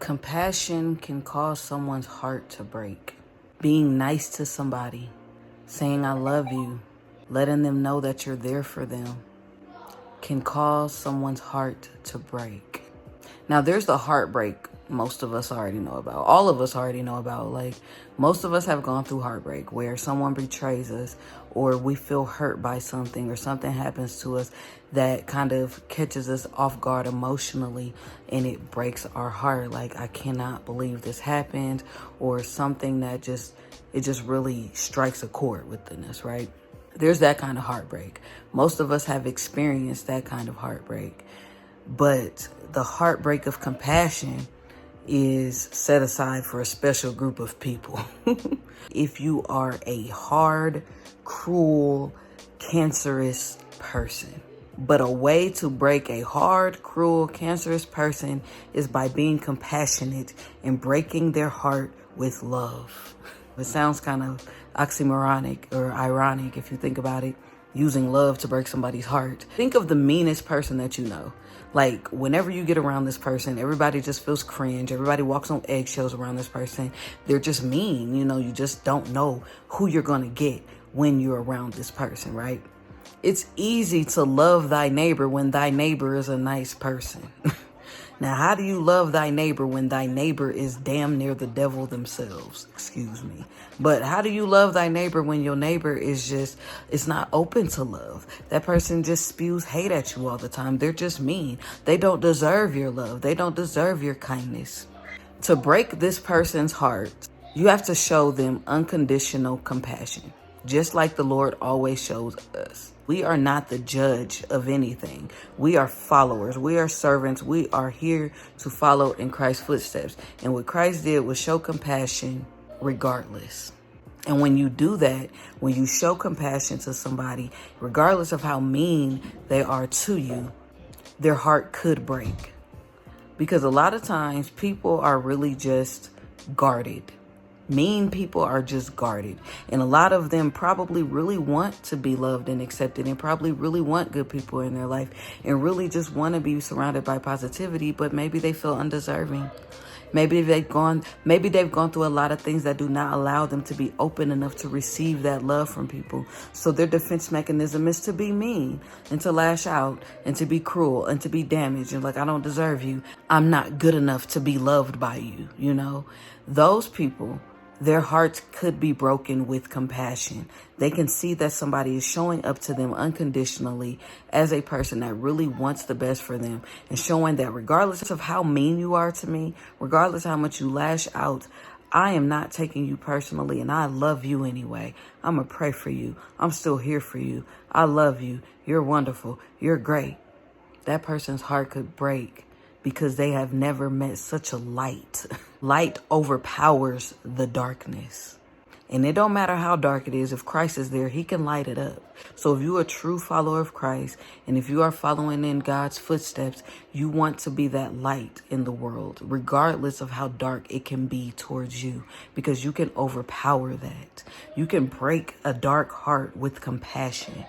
Compassion can cause someone's heart to break. Being nice to somebody, saying I love you, letting them know that you're there for them, can cause someone's heart to break. Now, there's the heartbreak most of us already know about. All of us already know about. Like, most of us have gone through heartbreak where someone betrays us or we feel hurt by something or something happens to us that kind of catches us off guard emotionally and it breaks our heart. Like, I cannot believe this happened, or something that just really strikes a chord within us, right? There's that kind of heartbreak. Most of us have experienced that kind of heartbreak. But the heartbreak of compassion is set aside for a special group of people. If you are a hard, cruel, cancerous person. But a way to break a hard, cruel, cancerous person is by being compassionate and breaking their heart with love. It sounds kind of oxymoronic or ironic if you think about it, using love to break somebody's heart. Think of the meanest person that you know. Like, whenever you get around this person, everybody just feels cringe. Everybody walks on eggshells around this person. They're just mean. You know, you just don't know who you're going to get when you're around this person, right? It's easy to love thy neighbor when thy neighbor is a nice person. Now, how do you love thy neighbor when thy neighbor is damn near the devil themselves? Excuse me. But how do you love thy neighbor when your neighbor is it's not open to love? That person just spews hate at you all the time. They're just mean. They don't deserve your love. They don't deserve your kindness. To break this person's heart, you have to show them unconditional compassion, just like the Lord always shows us. We are not the judge of anything. We are followers. We are servants. We are here to follow in Christ's footsteps. And what Christ did was show compassion regardless. And when you do that, when you show compassion to somebody, regardless of how mean they are to you, their heart could break. Because a lot of times people are really just guarded. Mean people are just guarded. And a lot of them probably really want to be loved and accepted, and probably really want good people in their life, and really just want to be surrounded by positivity, but maybe they feel undeserving. Maybe they've gone through a lot of things that do not allow them to be open enough to receive that love from people. So their defense mechanism is to be mean and to lash out and to be cruel and to be damaged. And like, I don't deserve you. I'm not good enough to be loved by you. You know, those people, their hearts could be broken with compassion. They can see that somebody is showing up to them unconditionally as a person that really wants the best for them, and showing that regardless of how mean you are to me, regardless of how much you lash out, I am not taking you personally, and I love you anyway. I'm going to pray for you. I'm still here for you. I love you. You're wonderful. You're great. That person's heart could break because they have never met such a light. Light overpowers the darkness. And it don't matter how dark it is. If Christ is there, he can light it up. So if you're a true follower of Christ, and if you are following in God's footsteps, you want to be that light in the world, regardless of how dark it can be towards you, because you can overpower that. You can break a dark heart with compassion.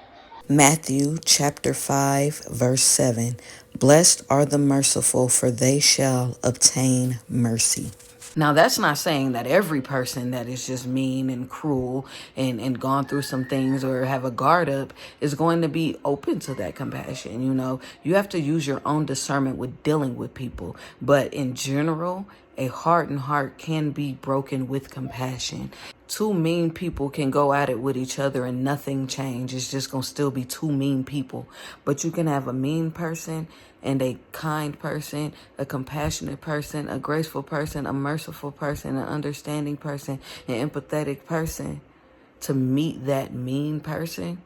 Matthew chapter 5, verse 7. Blessed are the merciful, for they shall obtain mercy. Now, that's not saying that every person that is just mean and cruel and gone through some things or have a guard up is going to be open to that compassion. You know, you have to use your own discernment with dealing with people. But in general, a hardened heart can be broken with compassion. Two mean people can go at it with each other and nothing change. It's just going to still be two mean people. But you can have a mean person and a kind person, a compassionate person, a graceful person, a merciful person, an understanding person, an empathetic person, to meet that mean person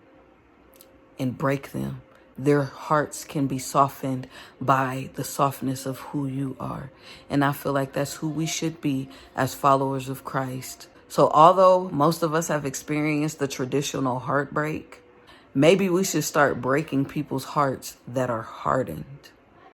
and break them. Their hearts can be softened by the softness of who you are. And I feel like that's who we should be as followers of Christ. So although most of us have experienced the traditional heartbreak, maybe we should start breaking people's hearts that are hardened.